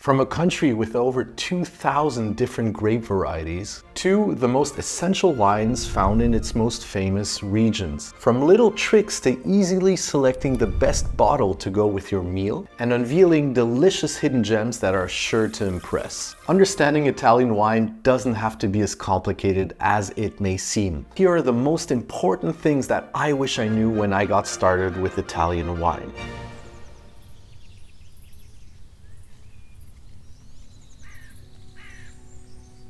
From a country with over 2,000 different grape varieties to the most essential wines found in its most famous regions. From little tricks to easily selecting the best bottle to go with your meal and unveiling delicious hidden gems that are sure to impress. Understanding Italian wine doesn't have to be as complicated as it may seem. Here are the most important things that I wish I knew when I got started with Italian wine.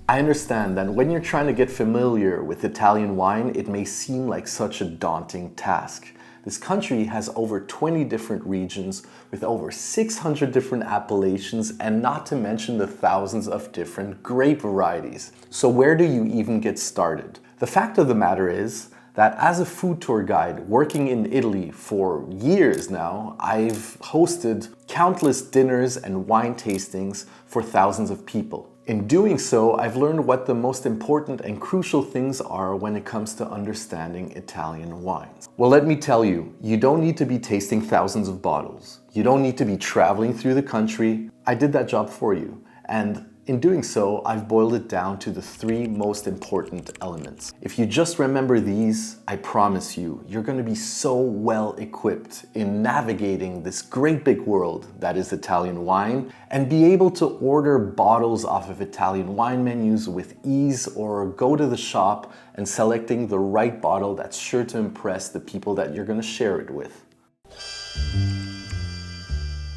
I understand that when you're trying to get familiar with Italian wine, it may seem like such a daunting task. This country has over 20 different regions with over 600 different appellations, and not to mention the thousands of different grape varieties. So where do you even get started? The fact of the matter is that as a food tour guide working in Italy for years now, I've hosted countless dinners and wine tastings for thousands of people. In doing so, I've learned what the most important and crucial things are when it comes to understanding Italian wines. Well, let me tell you, you don't need to be tasting thousands of bottles. You don't need to be traveling through the country. I did that job for you. And in doing so, I've boiled it down to the three most important elements. If you just remember these, I promise you, you're going to be so well equipped in navigating this great big world that is Italian wine and be able to order bottles off of Italian wine menus with ease, or go to the shop and selecting the right bottle that's sure to impress the people that you're going to share it with.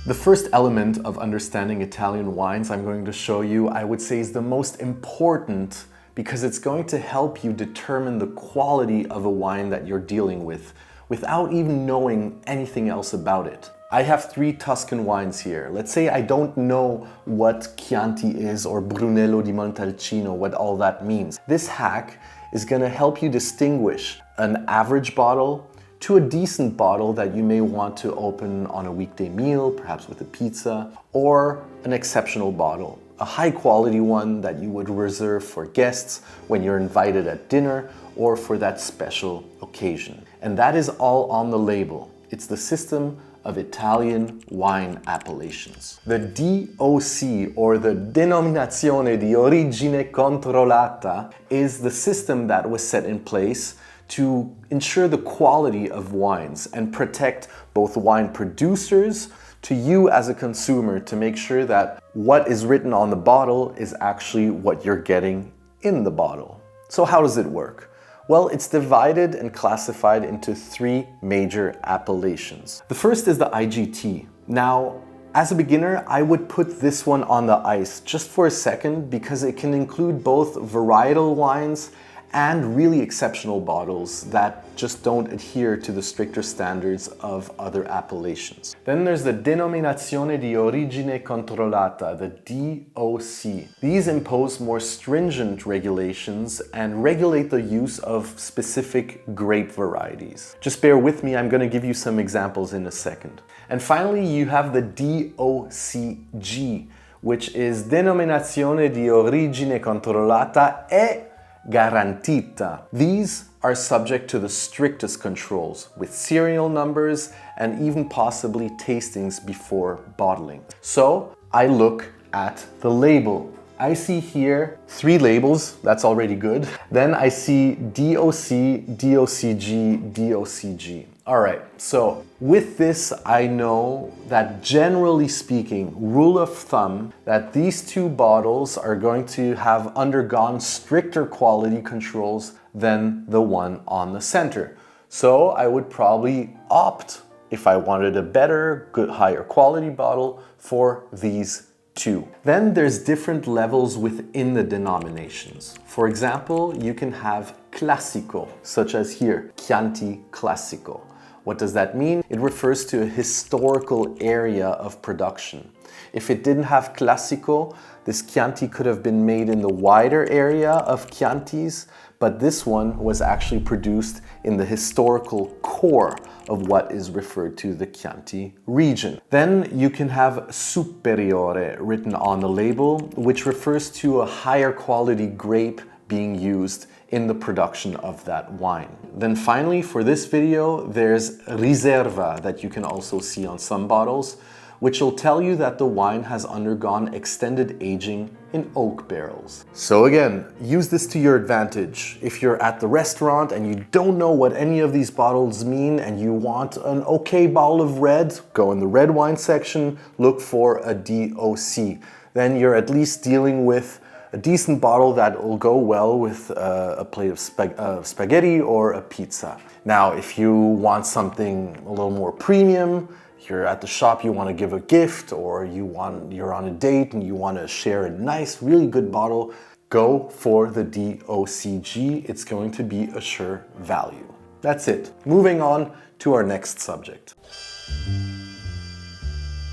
The first element of understanding Italian wines I'm going to show you, I would say, is the most important, because it's going to help you determine the quality of a wine that you're dealing with without even knowing anything else about it. I have 3 Tuscan wines here. Let's say I don't know what Chianti is or Brunello di Montalcino, what all that means. This hack is going to help you distinguish an average bottle to a decent bottle that you may want to open on a weekday meal, perhaps with a pizza, or an exceptional bottle, a high quality one that you would reserve for guests when you're invited at dinner or for that special occasion. And that is all on the label. It's the system of Italian wine appellations. The DOC, or the Denominazione di Origine Controllata, is the system that was set in place to ensure the quality of wines and protect both wine producers to you as a consumer, to make sure that what is written on the bottle is actually what you're getting in the bottle. So how does it work? Well, it's divided and classified into 3 major appellations. The first is the IGT. Now, as a beginner, I would put this one on the ice just for a second, because it can include both varietal wines and really exceptional bottles that just don't adhere to the stricter standards of other appellations. Then there's the Denominazione di Origine Controllata, the DOC. These impose more stringent regulations and regulate the use of specific grape varieties. Just bear with me, I'm going to give you some examples in a second. And finally, you have the DOCG, which is Denominazione di Origine Controllata e Garantita. These are subject to the strictest controls, with serial numbers and even possibly tastings before bottling. So I look at the label. I see here 3 labels, that's already good. Then I see DOC, DOCG, DOCG. All right, so with this, I know that generally speaking, rule of thumb, that these 2 bottles are going to have undergone stricter quality controls than the one on the center. So I would probably opt, if I wanted a better, good, higher quality bottle, for these 2. Then there's different levels within the denominations. For example, you can have Classico, such as here, Chianti Classico. What does that mean? It refers to a historical area of production. If it didn't have Classico, this Chianti could have been made in the wider area of Chiantis, but this one was actually produced in the historical core of what is referred to the Chianti region. Then you can have Superiore written on the label, which refers to a higher quality grape being used in the production of that wine. Then finally, for this video, there's Riserva that you can also see on some bottles, which will tell you that the wine has undergone extended aging in oak barrels. So again, use this to your advantage. If you're at the restaurant and you don't know what any of these bottles mean and you want an okay bottle of red, go in the red wine section, look for a DOC. Then you're at least dealing with a decent bottle that will go well with a plate of spaghetti or a pizza. Now, if you want something a little more premium, you're at the shop, you want to give a gift, or you're on a date and you want to share a nice, really good bottle, go for the DOCG. It's going to be a sure value. That's it. Moving on to our next subject.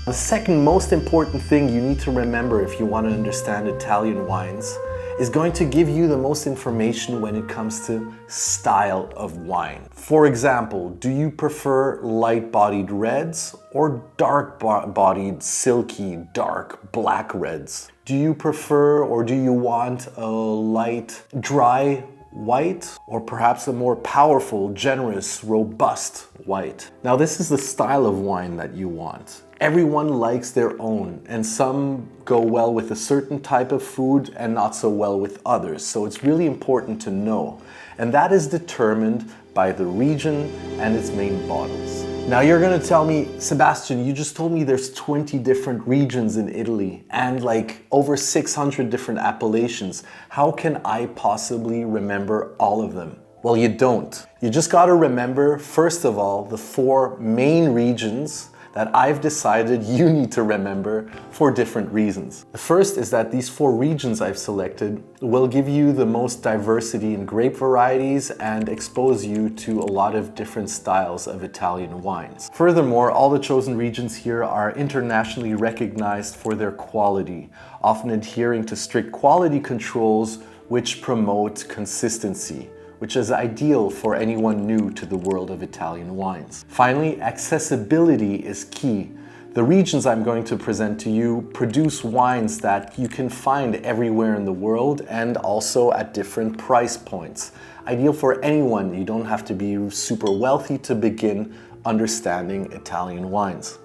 The second most important thing you need to remember if you want to understand Italian wines is going to give you the most information when it comes to style of wine. For example, do you prefer light-bodied reds or dark-bodied, silky, dark black reds? Do you prefer or do you want a light, dry white, or perhaps a more powerful, generous, robust white? Now, this is the style of wine that you want. Everyone likes their own, and some go well with a certain type of food and not so well with others. So it's really important to know. And that is determined by the region and its main bottles. Now you're gonna tell me, Sebastian, you just told me there's 20 different regions in Italy and like over 600 different appellations. How can I possibly remember all of them? Well, you don't. You just gotta remember, first of all, the 4 main regions that I've decided you need to remember for different reasons. The first is that these 4 regions I've selected will give you the most diversity in grape varieties and expose you to a lot of different styles of Italian wines. Furthermore, all the chosen regions here are internationally recognized for their quality, often adhering to strict quality controls which promote consistency, which is ideal for anyone new to the world of Italian wines. Finally, accessibility is key. The regions I'm going to present to you produce wines that you can find everywhere in the world and also at different price points. Ideal for anyone. You don't have to be super wealthy to begin understanding Italian wines.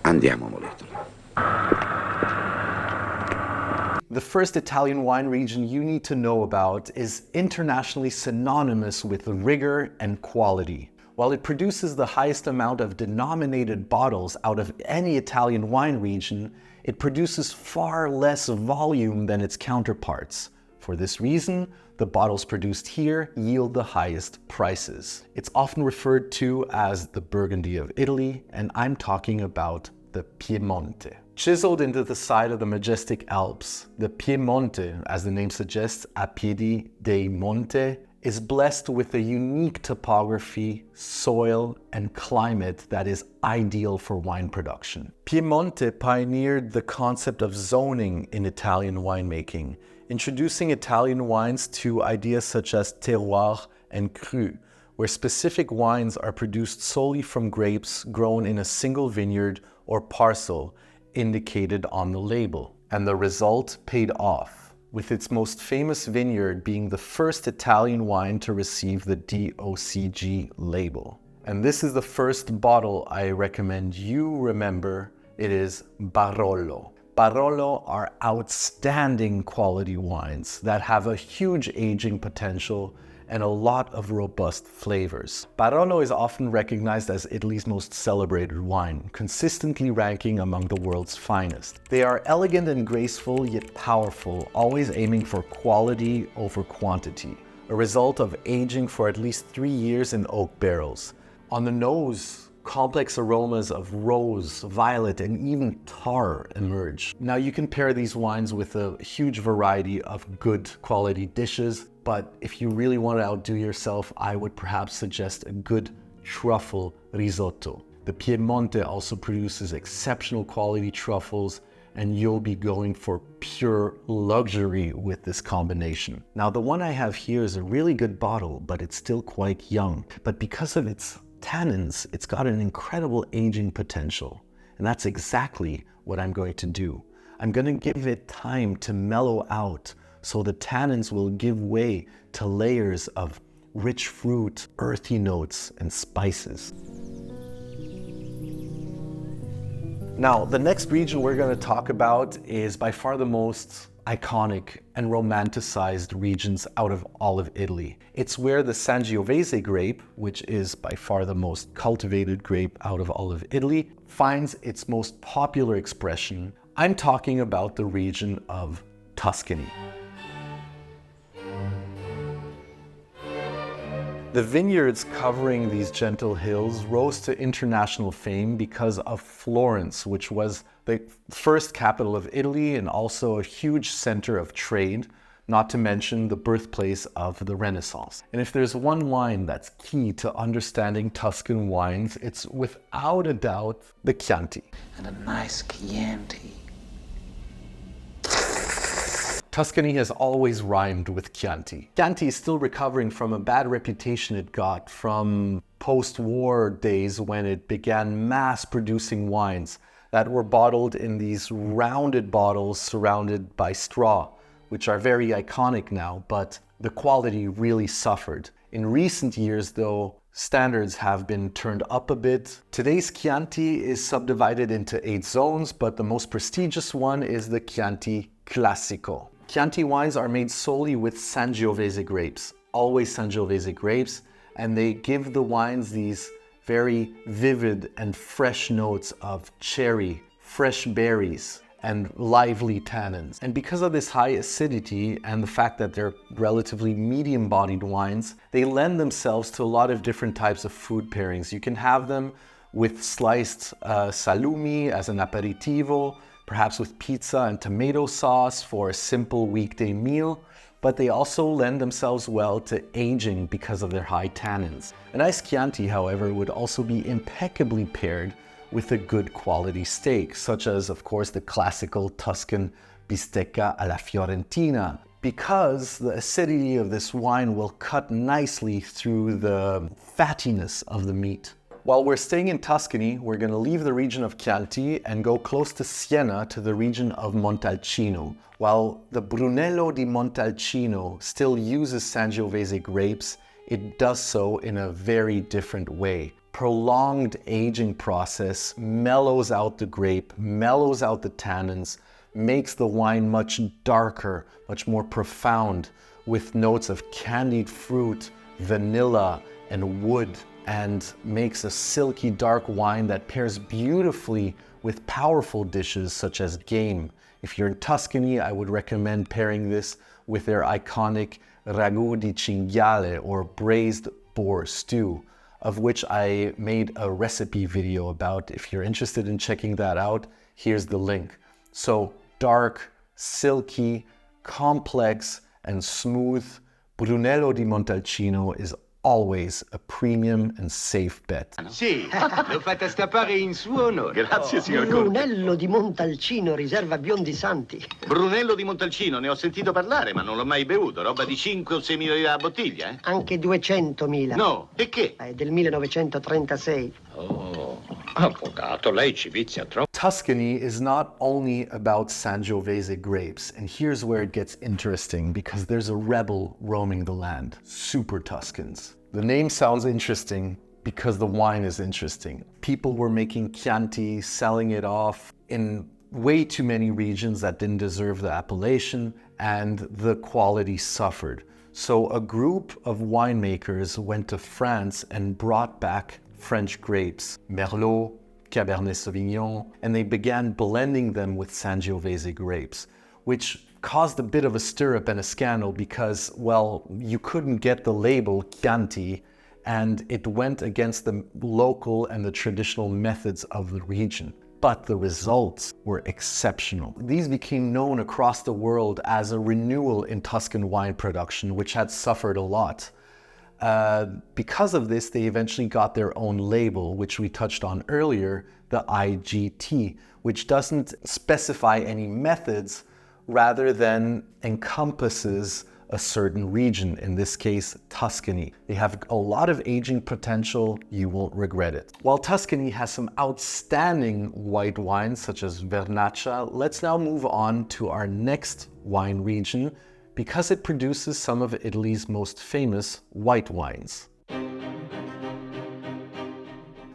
Andiamo, Molito. The first Italian wine region you need to know about is internationally synonymous with rigor and quality. While it produces the highest amount of denominated bottles out of any Italian wine region, it produces far less volume than its counterparts. For this reason, the bottles produced here yield the highest prices. It's often referred to as the Burgundy of Italy, and I'm talking about the Piemonte. Chiseled into the side of the majestic Alps, the Piemonte, as the name suggests, a piedi dei monte, is blessed with a unique topography, soil, and climate that is ideal for wine production. Piemonte pioneered the concept of zoning in Italian winemaking, introducing Italian wines to ideas such as terroir and cru, where specific wines are produced solely from grapes grown in a single vineyard or parcel indicated on the label. And the result paid off, with its most famous vineyard being the first Italian wine to receive the DOCG label. And this is the first bottle I recommend you remember. It is Barolo. Barolo are outstanding quality wines that have a huge aging potential and a lot of robust flavors. Barolo is often recognized as Italy's most celebrated wine, consistently ranking among the world's finest. They are elegant and graceful, yet powerful, always aiming for quality over quantity, a result of aging for at least 3 years in oak barrels. On the nose, complex aromas of rose, violet, and even tar emerge. Now you can pair these wines with a huge variety of good quality dishes, but if you really want to outdo yourself, I would perhaps suggest a good truffle risotto. The Piemonte also produces exceptional quality truffles, and you'll be going for pure luxury with this combination. Now, the one I have here is a really good bottle, but it's still quite young. But because of its tannins, it's got an incredible aging potential. And that's exactly what I'm going to do. I'm going to give it time to mellow out, so the tannins will give way to layers of rich fruit, earthy notes, and spices. Now, the next region we're going to talk about is by far the most iconic and romanticized regions out of all of Italy. It's where the Sangiovese grape, which is by far the most cultivated grape out of all of Italy, finds its most popular expression. I'm talking about the region of Tuscany. The vineyards covering these gentle hills rose to international fame because of Florence, which was the first capital of Italy and also a huge center of trade, not to mention the birthplace of the Renaissance. And if there's one wine that's key to understanding Tuscan wines, it's without a doubt the Chianti. And a nice Chianti. Tuscany has always rhymed with Chianti. Chianti is still recovering from a bad reputation it got from post-war days when it began mass producing wines that were bottled in these rounded bottles surrounded by straw, which are very iconic now, but the quality really suffered. In recent years, though, standards have been turned up a bit. Today's Chianti is subdivided into 8 zones, but the most prestigious one is the Chianti Classico. Chianti wines are made solely with Sangiovese grapes, always Sangiovese grapes, and they give the wines these very vivid and fresh notes of cherry, fresh berries, and lively tannins. And because of this high acidity and the fact that they're relatively medium-bodied wines, they lend themselves to a lot of different types of food pairings. You can have them with sliced salumi as an aperitivo, perhaps with pizza and tomato sauce for a simple weekday meal, but they also lend themselves well to aging because of their high tannins. A nice Chianti, however, would also be impeccably paired with a good quality steak, such as, of course, the classical Tuscan bistecca alla Fiorentina, because the acidity of this wine will cut nicely through the fattiness of the meat. While we're staying in Tuscany, we're going to leave the region of Chianti and go close to Siena to the region of Montalcino. While the Brunello di Montalcino still uses Sangiovese grapes, it does so in a very different way. Prolonged aging process mellows out the grape, mellows out the tannins, makes the wine much darker, much more profound, with notes of candied fruit, vanilla, and wood, and makes a silky dark wine that pairs beautifully with powerful dishes such as game. If you're in Tuscany, I would recommend pairing this with their iconic ragu di cinghiale, or braised boar stew, of which I made a recipe video about. If you're interested in checking that out, here's the link. So dark, silky, complex, and smooth, Brunello di Montalcino is always a premium and safe bet. Sì, l'ho fatta stappare in suo onore. Grazie, signor Conte. Brunello di Montalcino, riserva biondi santi. Brunello di Montalcino, ne ho sentito parlare, ma non l'ho mai bevuto. Roba di 5 o 6 mila lire a bottiglia, eh? Anche 200.000. No, e che? È del 1936. Oh, avvocato, lei ci vizia troppo. Tuscany is not only about Sangiovese grapes, and here's where it gets interesting, because there's a rebel roaming the land, Super Tuscans. The name sounds interesting because the wine is interesting. People were making Chianti, selling it off in way too many regions that didn't deserve the appellation, and the quality suffered. So a group of winemakers went to France and brought back French grapes, Merlot, Cabernet Sauvignon, and they began blending them with Sangiovese grapes, which caused a bit of a stir-up and a scandal because, well, you couldn't get the label Chianti, and it went against the local and the traditional methods of the region. But the results were exceptional. These became known across the world as a renewal in Tuscan wine production, which had suffered a lot. Because of this, they eventually got their own label, which we touched on earlier, the IGT, which doesn't specify any methods, rather than encompasses a certain region, in this case, Tuscany. They have a lot of aging potential, you won't regret it. While Tuscany has some outstanding white wines, such as Vernaccia, let's now move on to our next wine region, because it produces some of Italy's most famous white wines.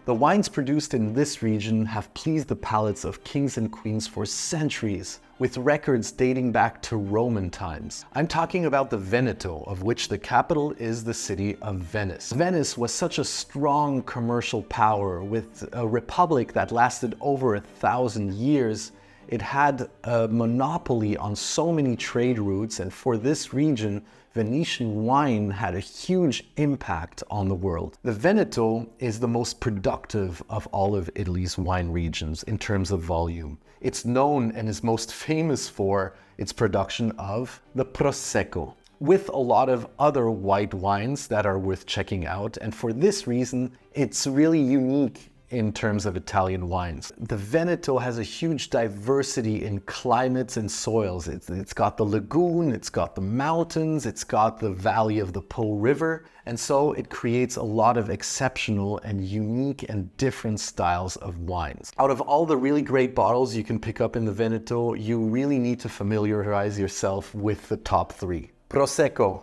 The The wines produced in this region have pleased the palates of kings and queens for centuries, with records dating back to Roman times. I'm talking about the Veneto, of which the capital is the city of Venice. Venice was such a strong commercial power, with a republic that lasted over 1,000 years. It had a monopoly on so many trade routes, and for this region, Venetian wine had a huge impact on the world. The Veneto is the most productive of all of Italy's wine regions in terms of volume. It's known and is most famous for its production of the Prosecco, with a lot of other white wines that are worth checking out, and for this reason, it's really unique in terms of Italian wines. The Veneto has a huge diversity in climates and soils. It's got the lagoon, it's got the mountains, it's got the valley of the Po River, and so it creates a lot of exceptional and unique and different styles of wines. Out of all the really great bottles you can pick up in the Veneto, you really need to familiarize yourself with the top three. Prosecco.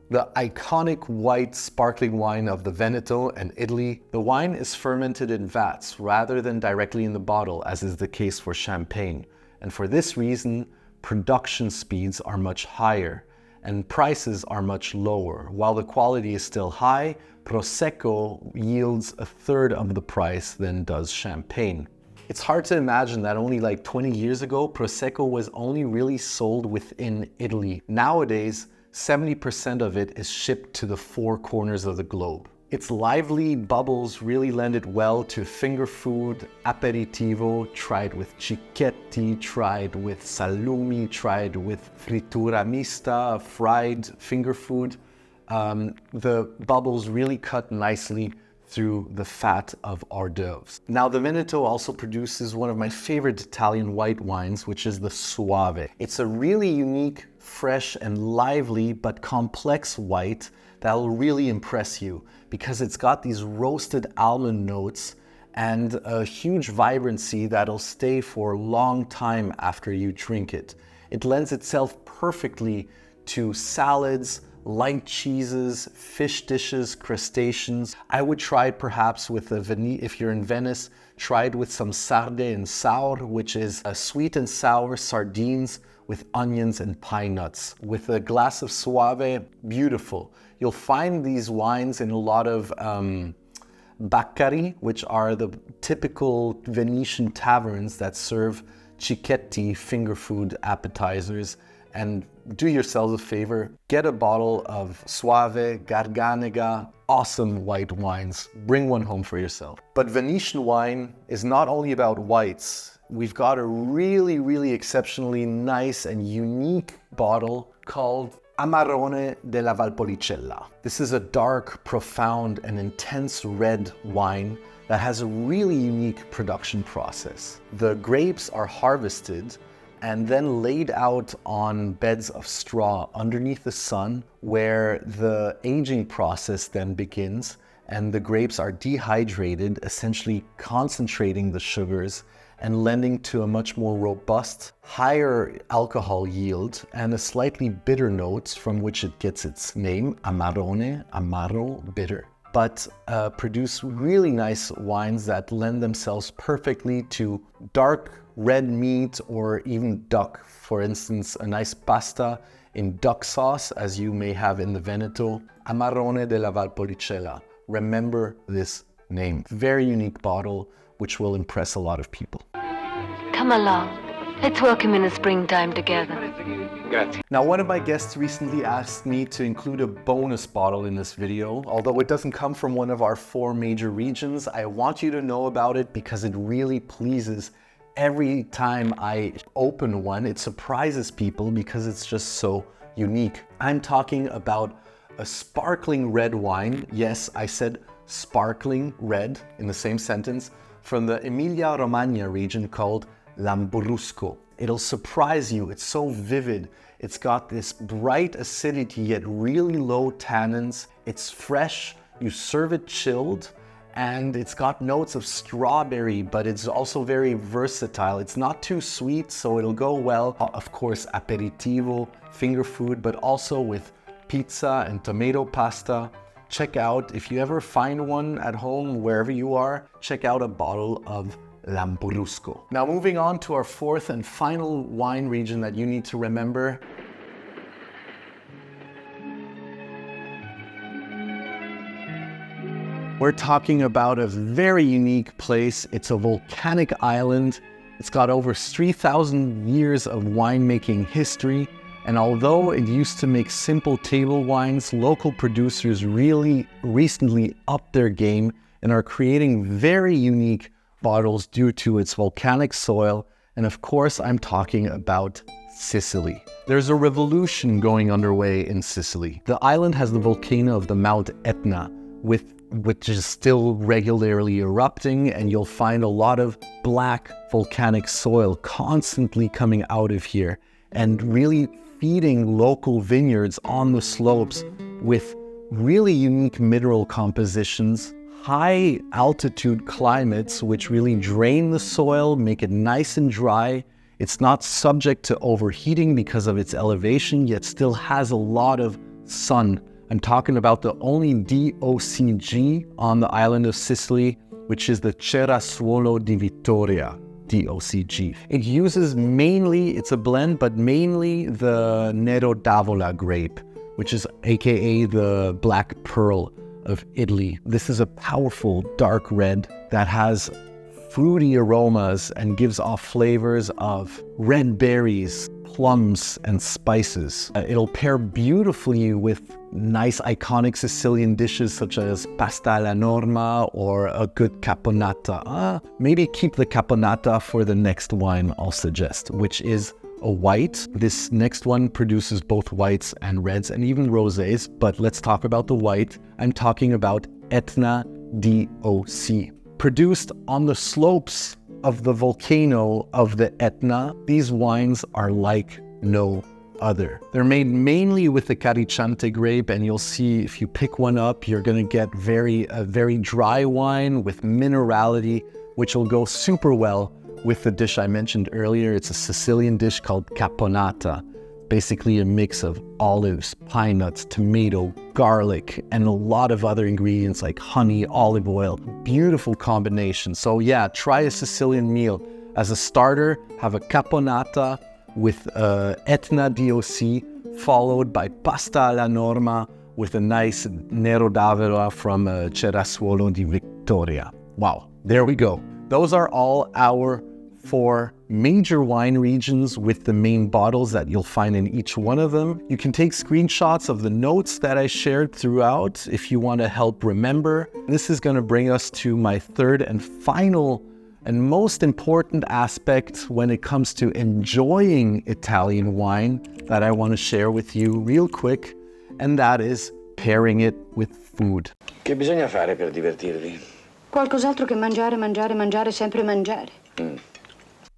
The iconic white sparkling wine of the Veneto and Italy. The wine is fermented in vats rather than directly in the bottle, as is the case for champagne. And for this reason, production speeds are much higher and prices are much lower. While the quality is still high, Prosecco yields a third of the price than does champagne. It's hard to imagine that only like 20 years ago, Prosecco was only really sold within Italy. Nowadays, 70% of it is shipped to the four corners of the globe. Its lively bubbles really lend it well to finger food, aperitivo, tried with cicchetti, tried with salumi, tried with frittura mista, fried finger food. The bubbles really cut nicely through the fat of hors d'oeuvres. Now, the Veneto also produces one of my favorite Italian white wines, which is the Soave. It's a really unique, fresh and lively but complex white that will really impress you because it's got these roasted almond notes and a huge vibrancy that'll stay for a long time after you drink it. It lends itself perfectly to salads, light cheeses, fish dishes, crustaceans. I would try it perhaps with if you're in Venice, try it with some sarde and saur, which is a sweet and sour sardines with onions and pine nuts. With a glass of Soave, beautiful. You'll find these wines in a lot of baccari, which are the typical Venetian taverns that serve cicchetti, finger food appetizers. And do yourselves a favor, get a bottle of Soave, Garganega, awesome white wines. Bring one home for yourself. But Venetian wine is not only about whites. We've got a really exceptionally nice and unique bottle called Amarone della Valpolicella. This is a dark, profound, and intense red wine that has a really unique production process. The grapes are harvested and then laid out on beds of straw underneath the sun, where the aging process then begins, and the grapes are dehydrated, essentially concentrating the sugars and lending to a much more robust, higher alcohol yield and a slightly bitter notes from which it gets its name, Amarone, Amaro, bitter. But produce really nice wines that lend themselves perfectly to dark red meat or even duck. For instance, a nice pasta in duck sauce, as you may have in the Veneto. Amarone della Valpolicella. Remember this name. Very unique bottle, which will impress a lot of people. Come along. Let's welcome in the springtime together. Grazie. Now, one of my guests recently asked me to include a bonus bottle in this video. Although it doesn't come from one of our 4 major regions, I want you to know about it because it really pleases. Every time I open one, it surprises people because it's just so unique. I'm talking about a sparkling red wine. Yes, I said sparkling red in the same sentence, from the Emilia-Romagna region called Lambrusco. It'll surprise you. It's so vivid. It's got this bright acidity yet really low tannins. It's fresh. You serve it chilled. And it's got notes of strawberry, but it's also very versatile. It's not too sweet, so it'll go well, of course, aperitivo, finger food, but also with pizza and tomato pasta. Check out, if you ever find one at home, wherever you are, check out a bottle of Lambrusco. Now moving on to our fourth and final wine region that you need to remember. We're talking about a very unique place. It's a volcanic island. It's got over 3,000 years of winemaking history. And although it used to make simple table wines, local producers really recently upped their game and are creating very unique bottles due to its volcanic soil. And of course, I'm talking about Sicily. There's a revolution going underway in Sicily. The island has the volcano of the Mount Etna, which is still regularly erupting, and you'll find a lot of black volcanic soil constantly coming out of here and really feeding local vineyards on the slopes with really unique mineral compositions, high altitude climates which really drain the soil, make it nice and dry. It's not subject to overheating because of its elevation, yet still has a lot of sun. I'm talking about the only DOCG on the island of Sicily, which is the Cerasuolo di Vittoria DOCG. It uses mainly, it's a blend, but mainly the Nero d'Avola grape, which is AKA the Black Pearl of Italy. This is a powerful dark red that has fruity aromas and gives off flavors of red berries, plums, and spices. It'll pair beautifully with nice iconic Sicilian dishes such as pasta alla norma or a good caponata. Maybe keep the caponata for the next wine I'll suggest, which is a white. This next one produces both whites and reds and even rosés, but let's talk about the white. I'm talking about Etna DOC. Produced on the slopes of the volcano of the Etna, these wines are like no other. They're made mainly with the Caricciante grape, and you'll see if you pick one up, you're gonna get a very dry wine with minerality, which will go super well with the dish I mentioned earlier. It's a Sicilian dish called caponata. Basically a mix of olives, pine nuts, tomato, garlic, and a lot of other ingredients like honey, olive oil. Beautiful combination. So yeah, try a Sicilian meal. As a starter, have a caponata with Etna DOC, followed by pasta alla norma with a nice Nero d'Avola from Cerasuolo di Vittoria. Wow, there we go. Those are all our 4 major wine regions with the main bottles that you'll find in each one of them. You can take screenshots of the notes that I shared throughout if you want to help remember. This is going to bring us to my third and final and most important aspect when it comes to enjoying Italian wine that I want to share with you real quick, and that is pairing it with food. Che bisogna fare per divertirvi? Qualcos'altro che mangiare, mangiare, mangiare, sempre mangiare.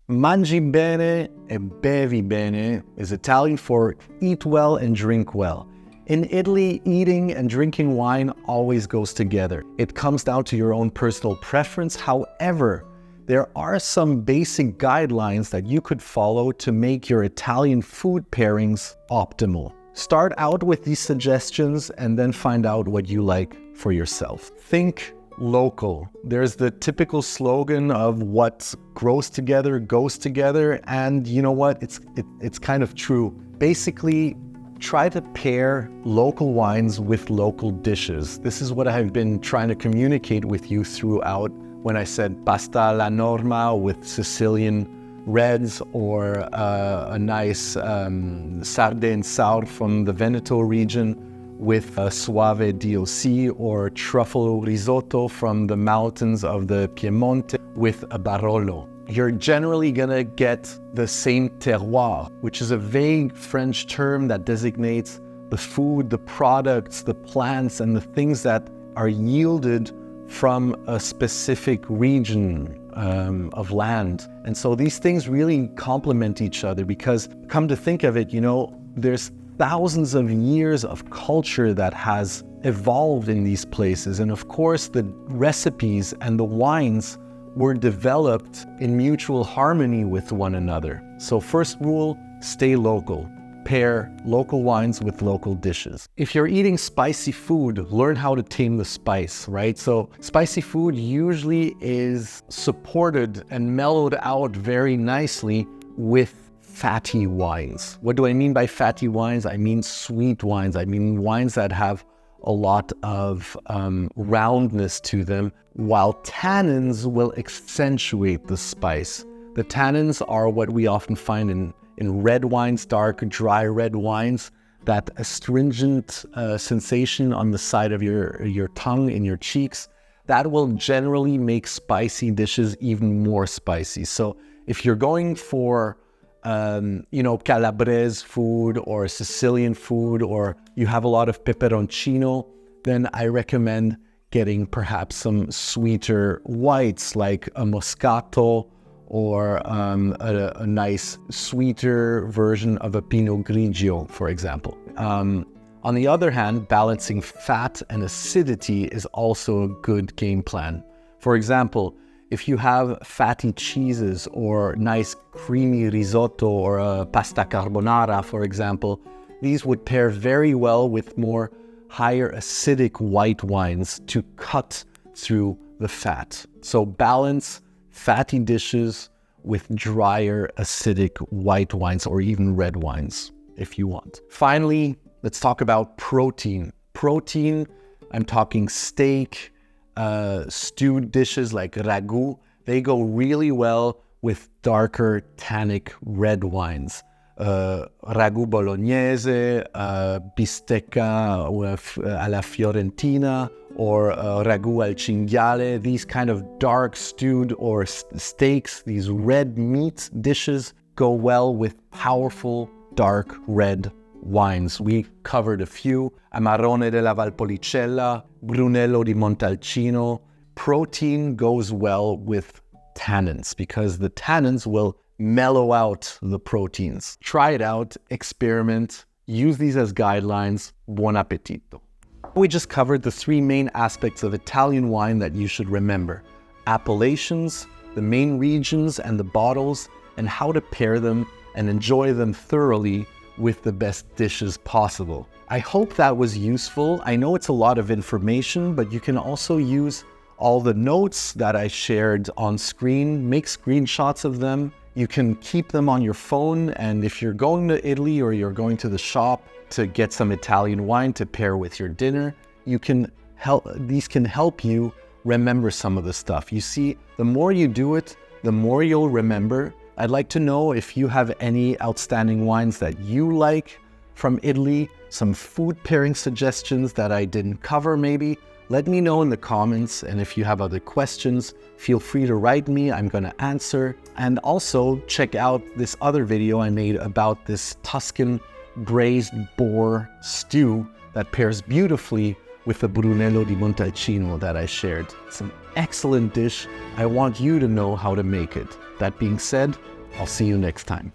Mangi bene e bevi bene is Italian for eat well and drink well. In Italy, eating and drinking wine always goes together. It comes down to your own personal preference. However, there are some basic guidelines that you could follow to make your Italian food pairings optimal. Start out with these suggestions and then find out what you like for yourself. Think local. There's the typical slogan of what grows together goes together, and you know what? It's kind of true. Basically, try to pair local wines with local dishes. This is what I've been trying to communicate with you throughout when I said pasta alla norma with Sicilian reds, or a nice sarde sour from the Veneto region with a Soave DOC, or truffle risotto from the mountains of the Piemonte with a Barolo. You're generally gonna get the same terroir, which is a vague French term that designates the food, the products, the plants, and the things that are yielded from a specific region of land. And so these things really complement each other, because come to think of it, you know, there's thousands of years of culture that has evolved in these places. And of course, the recipes and the wines were developed in mutual harmony with one another. So first rule, stay local. pair local wines with local dishes. If you're eating spicy food, learn how to tame the spice, right? So spicy food usually is supported and mellowed out very nicely with fatty wines. What do I mean by fatty wines? I mean sweet wines. I mean wines that have a lot of roundness to them, while tannins will accentuate the spice. The tannins are what we often find in red wines, dark, dry red wines, that astringent sensation on the side of your tongue, in your cheeks, that will generally make spicy dishes even more spicy. So if you're going for Calabrese food or Sicilian food, or you have a lot of peperoncino, then I recommend getting perhaps some sweeter whites like a Moscato or a nice sweeter version of a Pinot Grigio, for example. On the other hand, balancing fat and acidity is also a good game plan. For example, if you have fatty cheeses or nice creamy risotto or a pasta carbonara, for example, these would pair very well with more higher acidic white wines to cut through the fat. So balance fatty dishes with drier acidic white wines or even red wines if you want. Finally, let's talk about protein. Protein, I'm talking steak, stewed dishes like ragu. They go really well with darker tannic red wines. Ragu bolognese, bistecca alla fiorentina, or ragu al cinghiale. These kind of dark stewed or steaks, these red meat dishes go well with powerful dark red wines. We covered a few: Amarone della Valpolicella, Brunello di Montalcino. Protein goes well with tannins because the tannins will mellow out the proteins. Try it out, experiment, use these as guidelines. Buon appetito. We just covered the three main aspects of Italian wine that you should remember: appellations, the main regions and the bottles, and how to pair them and enjoy them thoroughly with the best dishes possible. I hope that was useful. I know it's a lot of information, but you can also use all the notes that I shared on screen, make screenshots of them. You can keep them on your phone, and if you're going to Italy or you're going to the shop to get some Italian wine to pair with your dinner, these can help you remember some of the stuff. You see, the more you do it, the more you'll remember. I'd like to know if you have any outstanding wines that you like from Italy, some food pairing suggestions that I didn't cover maybe. Let me know in the comments, and if you have other questions, feel free to write me, I'm gonna answer. And also check out this other video I made about this Tuscan braised boar stew that pairs beautifully with the Brunello di Montalcino that I shared. It's an excellent dish. I want you to know how to make it. That being said, I'll see you next time.